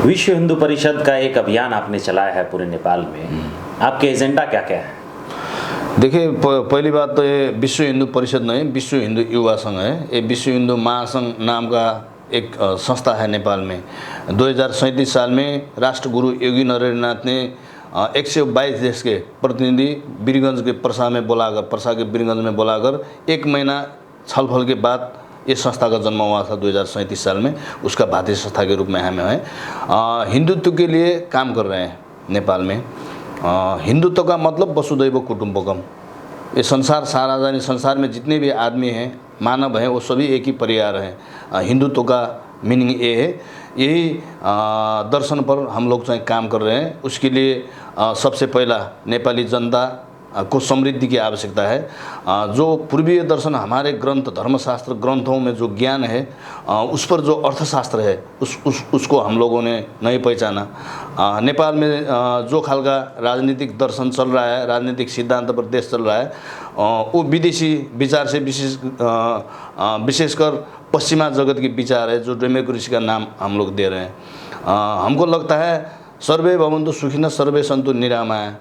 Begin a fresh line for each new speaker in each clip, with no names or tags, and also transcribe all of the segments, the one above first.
विश्व हिंदू परिषद का एक अभियान आपने चलाया है पूरे नेपाल में, आपके एजेंडा क्या क्या है?
देखिए, पहली बात तो ये विश्व हिंदू परिषद नहीं, विश्व हिंदू युवा संघ है। ये विश्व हिंदू महासंघ नाम का एक संस्था है नेपाल में। 2037 साल में राष्ट्रगुरु योगी नरेंद्रनाथ ने 122 देश के प्रतिनिधि वीरगंज के पर्सा के वीरगंज में बुलाकर 1 महीना छलफल के बाद ये संस्था का जन्म हुआ था 2037 साल में। उसका भाती संस्था के रूप में हम हैं, हिंदुत्व के लिए काम कर रहे हैं नेपाल में। हिंदुत्व का मतलब वसुधैव कुटुम्बकम। ये संसार सारा जाने संसार में जितने भी आदमी हैं, मानव हैं, वो सभी एक ही परिवार हैं। हिंदुत्व का मीनिंग ये है। यही दर्शन पर हम लोग चाहे काम कर रहे हैं। उसके लिए सबसे पहला नेपाली जनता को समृद्धि की आवश्यकता है। जो पूर्वीय दर्शन हमारे ग्रंथ धर्मशास्त्र ग्रंथों में जो ज्ञान है, उस पर जो अर्थशास्त्र है उसको हम लोगों ने नहीं पहचाना। नेपाल में जो खाल का राजनीतिक दर्शन चल रहा है, राजनीतिक सिद्धांत पर देश चल रहा है, वो विदेशी विचार से विशेषकर पश्चिमा जगत की विचार है, जो डेमोक्रेसी का नाम हम लोग दे रहे हैं। हमको लगता है सर्वे भवन्तु सुखिनः सर्वे सन्तु निरामया,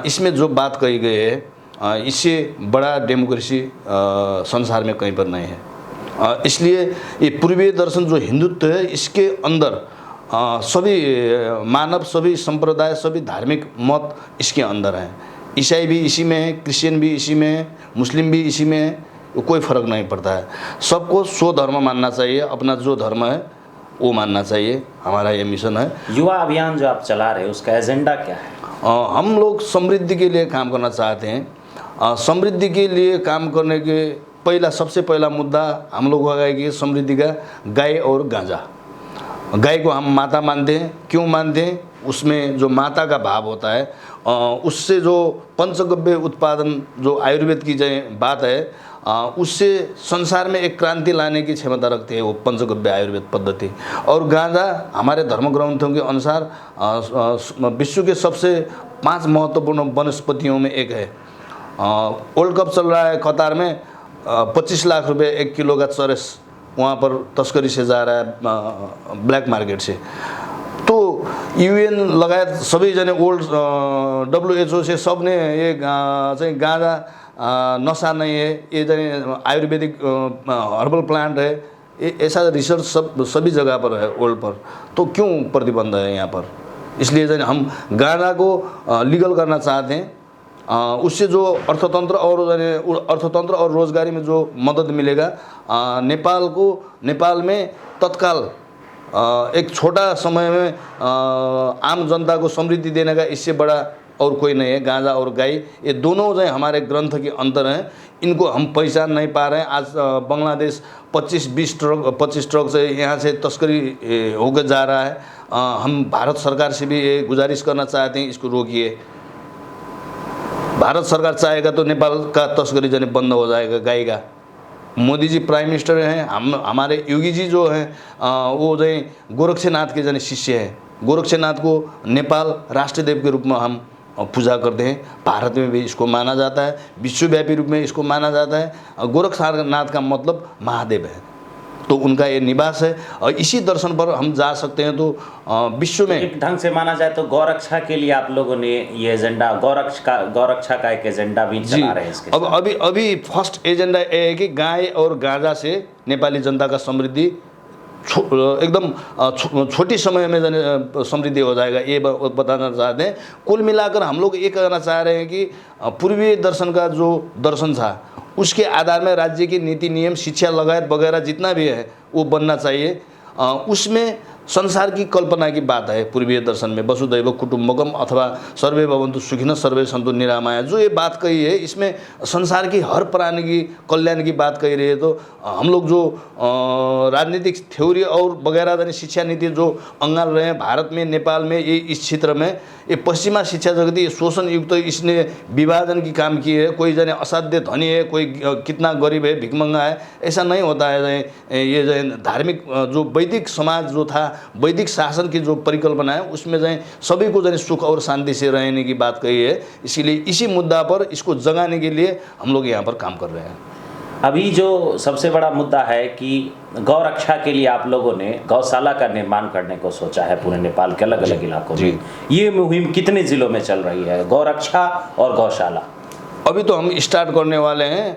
इसमें जो बात कही गई है, इससे बड़ा डेमोक्रेसी संसार में कहीं पर नहीं है। इसलिए ये पूर्वीय दर्शन जो हिंदुत्व है, इसके अंदर सभी मानव, सभी संप्रदाय, सभी धार्मिक मत इसके अंदर हैं। ईसाई भी इसी में है, क्रिश्चियन भी इसी में है, मुस्लिम भी इसी में है। कोई फ़र्क नहीं पड़ता है। सबको स्वधर्म मानना चाहिए, अपना जो धर्म है वो मानना चाहिए। हमारा ये मिशन है।
युवा अभियान जो आप चला रहे हैं, उसका एजेंडा क्या है?
हम लोग समृद्धि के लिए काम करना चाहते हैं। समृद्धि के लिए काम करने के सबसे पहला मुद्दा हम लोगों का है कि समृद्धि का गाय और गांजा। गाय को हम माता मानते हैं। क्यों मानते हैं? उसमें जो माता का भाव होता है, उससे जो पंचगव्य उत्पादन जो आयुर्वेद की जो बात है, उससे संसार में एक क्रांति लाने की क्षमता रखती है वो पंचगव्य आयुर्वेद पद्धति। और गांजा हमारे धर्म ग्रंथों के अनुसार विश्व के सबसे 5 महत्वपूर्ण वनस्पतियों में एक है। वर्ल्ड कप चल रहा है कतार में, 25 लाख रुपए 1 किलो का चरस वहाँ पर तस्करी से जा रहा है, ब्लैक मार्केट से। तो UN लगायत सभी जने वर्ल्ड WHO से सबने ये चाहिँ गांजा नशा नहीं है, ये जो आयुर्वेदिक हर्बल प्लांट है, ऐसा रिसर्च सभी जगह पर है वर्ल्ड पर। तो क्यों प्रतिबंध है यहाँ पर? इसलिए जो हम गांजा को लीगल करना चाहते हैं। उससे जो अर्थतंत्र और रोजगारी में जो मदद मिलेगा, नेपाल में तत्काल एक छोटा समय में आम जनता को समृद्धि देने का इससे बड़ा और कोई नहीं है। गांजा और गाय, ये दोनों जो हमारे ग्रंथ के अंतर हैं, इनको हम पहचान नहीं पा रहे हैं। आज बांग्लादेश 25 ट्रक से यहाँ से तस्करी होकर जा रहा है। हम भारत सरकार से भी ये गुजारिश करना चाहते हैं, इसको रोकिए। भारत सरकार चाहेगा तो नेपाल का तस्करी जने बंद हो जाएगा गाय का। मोदी जी प्राइम मिनिस्टर हैं, हमारे योगी जी जो हैं, वो जो गोरक्षनाथ के जने शिष्य हैं। गोरक्षनाथ को नेपाल राष्ट्रदेव के रूप में हम पूजा करते हैं। भारत में भी इसको माना जाता है, विश्वव्यापी रूप में इसको माना जाता है। गोरक्षनाथ का मतलब महादेव है, तो उनका ये निवास है। और इसी दर्शन पर हम जा सकते हैं। तो विश्व में
एक ढंग से माना जाए तो गौरक्षा के लिए आप लोगों ने ये एजेंडा, गौरक्षा का एक एजेंडा भी चला रहे हैं इसके
साथ। अभी फर्स्ट एजेंडा ये है कि गाय और गांजा से नेपाली जनता का समृद्धि एकदम छोटी समय में समृद्धि हो जाएगा, ये बताना चाहते हैं। कुल मिलाकर हम लोग ये कहना चाह रहे हैं कि पूर्वीय दर्शन का जो दर्शन था, उसके आधार में राज्य की नीति नियम, शिक्षा लगायत वगैरह जितना भी है वो बनना चाहिए। उसमें संसार की कल्पना की बात है पूर्वीय दर्शन में, वसुधैव कुटुम्बकम अथवा सर्वे भवन्तु सुखिनः सर्वे सन्तु निरामया। जो ये बात कही है, इसमें संसार की हर प्राणी की कल्याण की बात कही रही है। तो हम लोग जो राजनीतिक थ्योरी और वगैरह शिक्षा नीति जो अंगाल रहे हैं भारत में, नेपाल में, ये इस क्षेत्र में, ये पश्चिमा शिक्षा जगती शोषण युक्त इसने विभाजन की काम की है। कोई जने असाध्य धनी है, कोई कितना गरीब है, भिखमंगा है, ऐसा नहीं होता है। ये जो धार्मिक जो वैदिक समाज जो था, वैदिक शासन की जो परिकल्पना है, उसमें सभी को सुख और शांति से रहने की बात कही है। इसीलिए इसी मुद्दा पर इसको जगाने के लिए हम लोग यहाँ पर काम कर रहे हैं।
अभी जो सबसे बड़ा मुद्दा है कि गौ रक्षा के लिए आप लोगों ने गौशाला का निर्माण करने को सोचा है पूरे नेपाल के अलग अलग इलाकों में। ये मुहिम कितने जिलों में चल रही है, गौ रक्षा और गौशाला?
अभी तो हम स्टार्ट करने वाले हैं।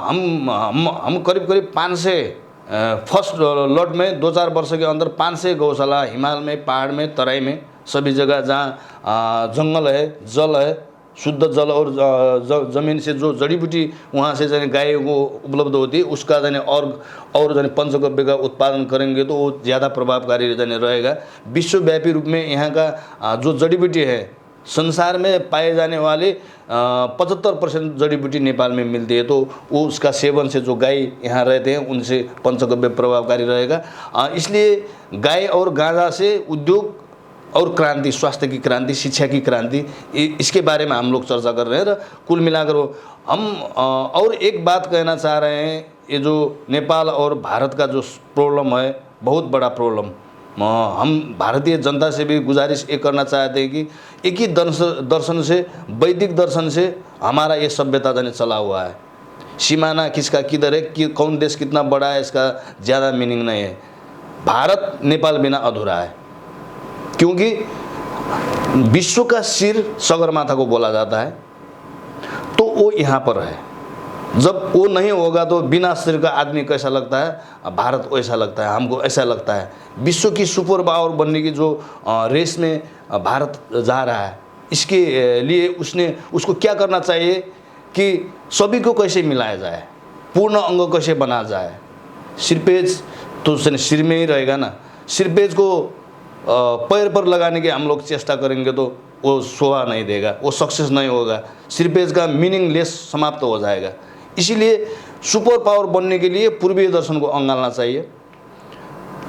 हम करीब करीब 500 फर्स्ट लॉट में 2-4 वर्ष के अंदर 500 गौशाला हिमालय में, पहाड़ में, तराई में, सभी जगह जहाँ जंगल है, जल है, शुद्ध जल और ज़मीन से जो जड़ी बूटी वहाँ से जाने गाय को उपलब्ध होती है, उसका जाने और जाने पंचगव्य का उत्पादन करेंगे तो वो ज़्यादा प्रभावकारी जाने रहेगा। विश्वव्यापी रूप में यहाँ का जो जड़ी बूटी है, संसार में पाए जाने वाले 75% जड़ी बूटी नेपाल में मिलती है, तो वो उसका सेवन से जो गाय यहाँ रहते हैं उनसे पंचगव्य प्रभावकारी रहेगा। इसलिए गाय और गांजा से उद्योग और क्रांति, स्वास्थ्य की क्रांति, शिक्षा की क्रांति, इसके बारे में हम लोग चर्चा कर रहे हैं। कुल मिलाकर हम और एक बात कहना चाह रहे हैं, ये जो नेपाल और भारत का जो प्रॉब्लम है, बहुत बड़ा प्रॉब्लम, हम भारतीय जनता से भी गुजारिश ये करना चाहते हैं कि एक ही दर्शन से, वैदिक दर्शन से हमारा ये सभ्यता जाने चला हुआ है। सीमाना किसका किधर है, कि कौन देश कितना बड़ा है, इसका ज़्यादा मीनिंग नहीं है। भारत नेपाल बिना अधूरा है, क्योंकि विश्व का सिर सगरमाथा को बोला जाता है, तो वो यहाँ पर है। जब वो नहीं होगा तो बिना सिर का आदमी कैसा लगता है, भारत वैसा लगता है, हमको ऐसा लगता है। विश्व की सुपर पावर बनने की जो रेस में भारत जा रहा है, इसके लिए उसको क्या करना चाहिए कि सभी को कैसे मिलाया जाए, पूर्ण अंग कैसे बना जाए। सिरपेज तो सिर में ही रहेगा ना, सिरपेज को पैर पर लगाने के हम लोग चेष्टा करेंगे तो वो शोभा नहीं देगा, वो सक्सेस नहीं होगा, सिरपेज का मीनिंगलेस समाप्त हो जाएगा। इसीलिए सुपर पावर बनने के लिए पूर्वीय दर्शन को अंगालना चाहिए।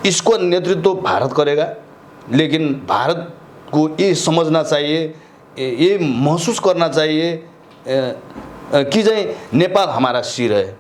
इसको नेतृत्व भारत करेगा, लेकिन भारत को ये समझना चाहिए, ये महसूस करना चाहिए कि जाए नेपाल हमारा सिर है,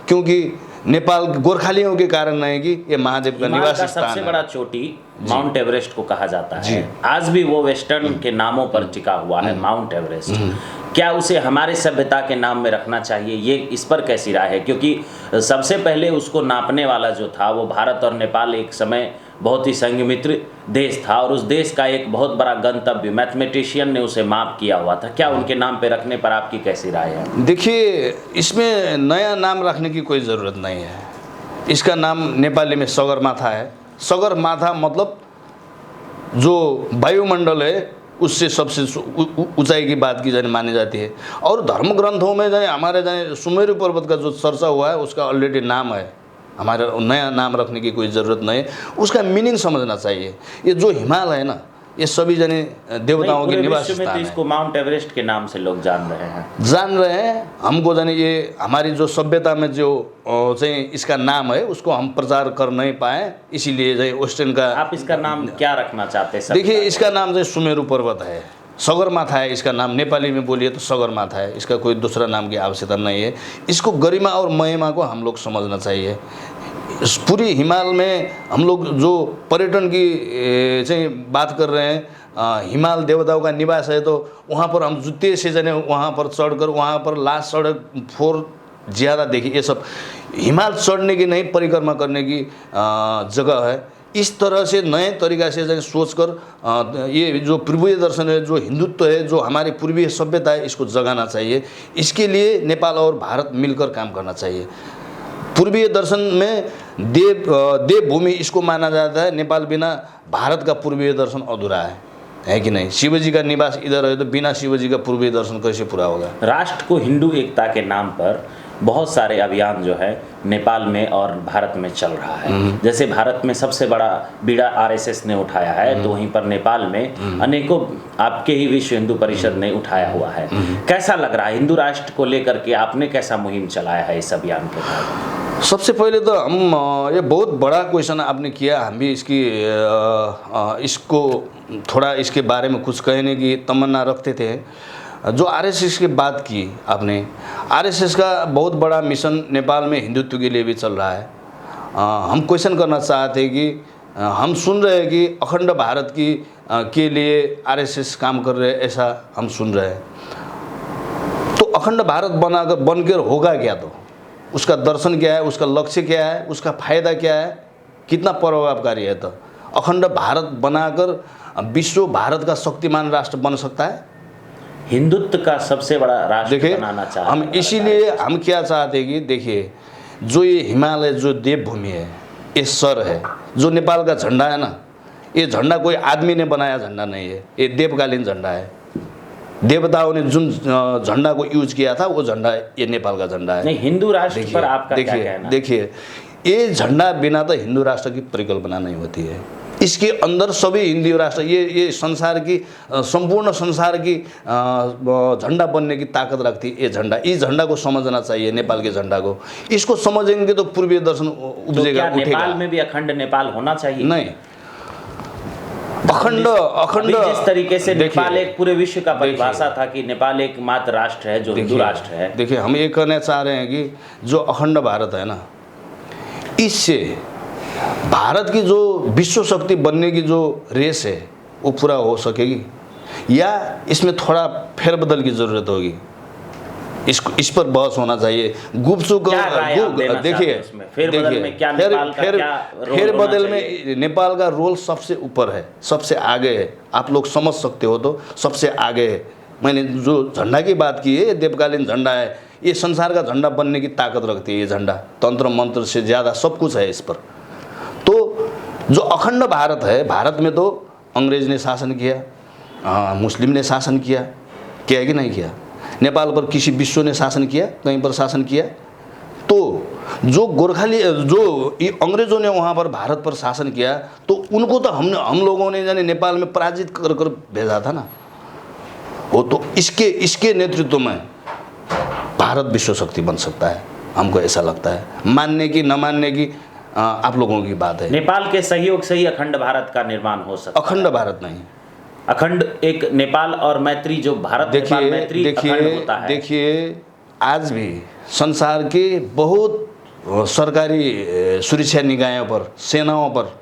क्योंकि नेपाल गोरखालियों के कारण नहीं कि ये महादेव का निवास स्थान है।
सबसे बड़ा चोटी माउंट एवरेस्ट को कहा जाता है, आज भी वो वेस्टर्न के नामों पर टिका हुआ है माउंट एवरेस्ट। क्या उसे हमारे सभ्यता के नाम में रखना चाहिए, ये इस पर कैसी राय है? क्योंकि सबसे पहले उसको नापने वाला जो था वो भारत और नेपाल एक समय बहुत ही संघमित्र देश था, और उस देश का एक बहुत बड़ा गंतव्य मैथमेटिशियन ने उसे माप किया हुआ था। क्या उनके नाम पे रखने पर आपकी कैसी राय है?
देखिए, इसमें नया नाम रखने की कोई ज़रूरत नहीं है। इसका नाम नेपाली में सगरमाथा है। सगरमाथा मतलब जो वायुमंडल है उससे सबसे ऊंचाई की बात की जाने मानी जाती है। और धर्म ग्रंथों में जाने हमारे जाने सुमेरु पर्वत का जो चर्चा हुआ है उसका ऑलरेडी नाम है, हमारे नया नाम रखने की कोई ज़रूरत नहीं है। उसका मीनिंग समझना चाहिए। ये जो हिमालय है ना, ये सभी जने देवताओं के निवास स्थान है।
इसको माउंट एवरेस्ट के नाम से लोग जान रहे हैं। हमको जाने ये हमारी जो सभ्यता में जो चाहिए इसका नाम है उसको हम प्रचार कर नहीं पाए, इसीलिए जाए वेस्टर्न का। आप इसका नाम क्या रखना चाहते हैं?
देखिए, इसका नाम जो सुमेरु पर्वत है, सगरमाथा है इसका नाम। नेपाली में बोलिए तो सगरमाथा है, इसका कोई दूसरा नाम की आवश्यकता नहीं है। इसको गरिमा और महिमा को हम लोग समझना चाहिए। इस पूरी हिमालय में हम लोग जो पर्यटन की चाहिँ बात कर रहे हैं, हिमाल देवताओं का निवास है, तो वहाँ पर हम जुत्ते से जाने वहाँ पर चढ़कर वहाँ पर लास्ट सड़क 4 ज़्यादा देखिए। ये सब हिमाल चढ़ने की नहीं, परिक्रमा करने की जगह है। इस तरह से नए तरीक़ा से जाने सोचकर ये जो पूर्वीय दर्शन है, जो हिंदुत्व है, जो हमारी पूर्वीय सभ्यता है, इसको जगाना चाहिए। इसके लिए नेपाल और भारत मिलकर काम करना चाहिए। पूर्वीय दर्शन में देवभूमि इसको माना जाता है। नेपाल बिना भारत का पूर्वीय दर्शन अधूरा है कि नहीं? शिवजी का निवास इधर है, तो बिना शिवजी का पूर्वीय दर्शन कैसे पूरा होगा?
राष्ट्र को हिंदू एकता के नाम पर बहुत सारे अभियान जो है नेपाल में और भारत में चल रहा है। जैसे भारत में सबसे बड़ा बीड़ा आरएसएस ने उठाया है, तो वहीं पर नेपाल में अनेकों आपके ही विश्व हिंदू परिषद ने उठाया हुआ है। कैसा लग रहा है हिंदू राष्ट्र को लेकर के? आपने कैसा मुहिम चलाया है इस अभियान के तहत?
सबसे पहले तो हम ये बहुत बड़ा क्वेश्चन आपने किया। हम भी इसको थोड़ा इसके बारे में कुछ कहने की तमन्ना रखते थे। जो आरएसएस की बात की आपने, आरएसएस का बहुत बड़ा मिशन नेपाल में हिंदुत्व के लिए भी चल रहा है। हम क्वेश्चन करना चाहते हैं कि हम सुन रहे हैं कि अखंड भारत के लिए आरएसएस काम कर रहे हैं, ऐसा हम सुन रहे हैं। तो अखंड भारत बनकर होगा क्या? तो उसका दर्शन क्या है, उसका लक्ष्य क्या है, उसका फायदा क्या है, कितना प्रभावकारी है। तो अखंड भारत बनाकर विश्व भारत का शक्तिमान राष्ट्र बन सकता है।
हिंदुत्व का सबसे बड़ा राष्ट्र
देखिए
बनाना चाहते
हम इसीलिए हम क्या चाहते हैं कि देखिए जो ये हिमालय जो देवभूमि है, ये सर है, जो नेपाल का झंडा है ना, ये झंडा कोई आदमी ने बनाया झंडा नहीं है, ये देवकालीन झंडा है। देवताओं ने जुन झंडा को यूज किया था वो झंडा ये नेपाल का झंडा है।
नहीं, हिंदू राष्ट्र पर आपका क्या कहना?
देखिए ये झंडा बिना तो हिंदू राष्ट्र की परिकल्पना नहीं होती है। इसके अंदर सभी हिंदू राष्ट्र ये संसार की संपूर्ण संसार की झंडा बनने की ताकत रखती है ये झंडा। इस झंडा को समझना चाहिए, नेपाल के झंडा को। इसको समझेंगे तो पूर्वीय दर्शन उपजेगा,
तो क्या नेपाल में भी अखंड नेपाल होना चाहिए?
नहीं, अखंड
जिस तरीके से नेपाल एक पूरे विश्व का परिभाषा था कि नेपाल एक मात्र राष्ट्र है जो हिंदू राष्ट्र है।
देखिए हम ये कहना चाह रहे हैं कि जो अखंड भारत है ना, इससे भारत की जो विश्व शक्ति बनने की जो रेस है वो पूरा हो सकेगी या इसमें थोड़ा फेरबदल की जरूरत होगी। इस पर बहस होना चाहिए। गुपचुप देखिए फेरबदल में नेपाल का रोल सबसे ऊपर है, सबसे आगे है। आप लोग समझ सकते हो तो सबसे आगे है। मैंने जो झंडा की बात की है, ये देवकालीन झंडा है, ये संसार का झंडा बनने की ताकत रखती है। ये झंडा तंत्र मंत्र से ज़्यादा सब कुछ है इस पर। तो जो अखंड भारत है, भारत में तो अंग्रेज ने शासन किया, मुस्लिम ने शासन किया है कि नहीं किया? नेपाल पर किसी विश्व ने शासन किया, कहीं पर शासन किया? तो जो गोरखाली जो अंग्रेजों ने वहाँ पर भारत पर शासन किया तो उनको तो हम लोगों ने यानी नेपाल में पराजित कर भेजा था ना। वो तो इसके नेतृत्व में भारत विश्व शक्ति बन सकता है, हमको ऐसा लगता है। मानने की न मानने की आप लोगों की बात है।
नेपाल के सहयोग से ही अखंड भारत का निर्माण हो सकता है।
अखंड भारत नहीं,
अखंड एक नेपाल और मैत्री जो भारत नेपाल मैत्री अखंड होता है।
देखिए आज भी संसार के बहुत सरकारी सुरक्षा निकायों पर, सेनाओं पर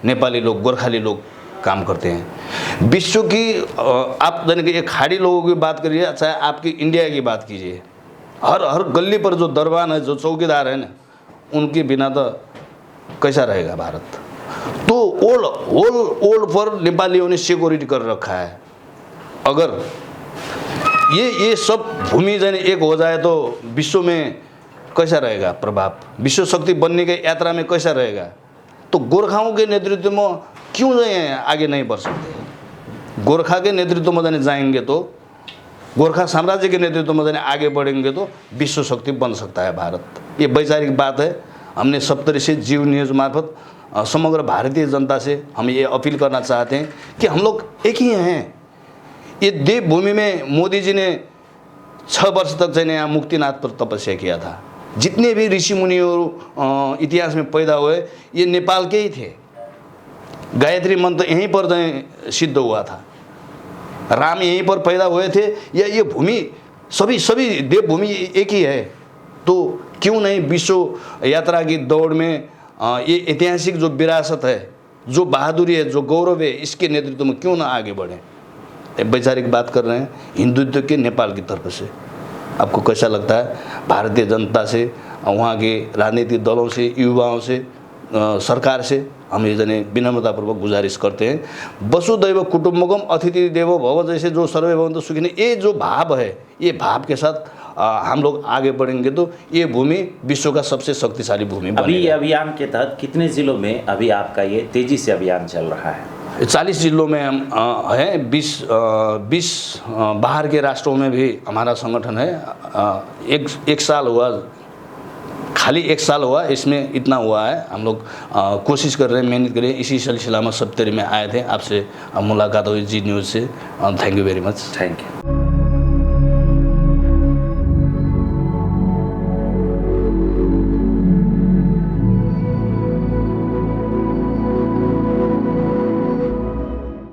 नेपाली लोग, गोरखाली लोग काम करते हैं। विश्व की आप यानी कि एक खाड़ी लोगों की बात करिए, चाहे आपकी इंडिया की बात कीजिए, हर गली पर जो दरबान है, जो चौकीदार है ना, उनके बिना तो कैसा रहेगा भारत? तो ओल्ड पर नेपालियों ने सिक्योरिटी कर रखा है। अगर ये सब भूमि जन एक हो जाए तो विश्व में कैसा रहेगा प्रभाव? विश्व शक्ति बनने के यात्रा में कैसा रहेगा? तो गोरखाओं के नेतृत्व में क्यों आगे नहीं बढ़ सकते? गोरखा के नेतृत्व में जाने जाएंगे तो, गोरखा साम्राज्य के नेतृत्व में जाने आगे बढ़ेंगे तो विश्व शक्ति बन सकता है भारत। ये वैचारिक बात है। हमने सप्तरी से जीव न्यूज मार्फत समग्र भारतीय जनता से हम ये अपील करना चाहते हैं कि हम लोग एक ही हैं। ये देवभूमि में मोदी जी ने 6 वर्ष तक जाने यहाँ मुक्तिनाथ पर तपस्या किया था। जितने भी ऋषि मुनि और इतिहास में पैदा हुए ये नेपाल के ही थे। गायत्री मंत्र यहीं पर सिद्ध हुआ था। राम यहीं पर पैदा हुए थे। ये भूमि सभी देवभूमि एक ही है। तो क्यों नहीं विश्व यात्रा की दौड़ में ये ऐतिहासिक जो विरासत है, जो बहादुरी है, जो गौरव है, इसके नेतृत्व में क्यों ना आगे बढ़े? वैचारिक बात कर रहे हैं हिंदुत्व के नेपाल की तरफ से। आपको कैसा लगता है? भारतीय जनता से, वहाँ के राजनीतिक दलों से, युवाओं से, सरकार से हम ये जने विनम्रतापूर्वक गुजारिश करते हैं। वसुदैव कुटुम्बकम अतिथि देवो भव जैसे जो सर्वे भवन्तु सुखिनः, ये जो भाव है, ये भाव के साथ हम लोग आगे बढ़ेंगे तो ये भूमि विश्व का सबसे शक्तिशाली भूमि बनेगा।
अभी अभियान के तहत कितने जिलों में अभी आपका ये तेजी से अभियान चल रहा है?
40 जिलों में हम हैं। 20 बाहर के राष्ट्रों में भी हमारा संगठन है। एक साल हुआ, खाली 1 साल हुआ, इसमें इतना हुआ है। हम लोग कोशिश कर रहे हैं, मेहनत कर रहे हैं। इसी सिलसिला में सप्तरी में आए थे, आपसे मुलाकात हुई जी न्यूज़ से। Thank you very much.
Thank you.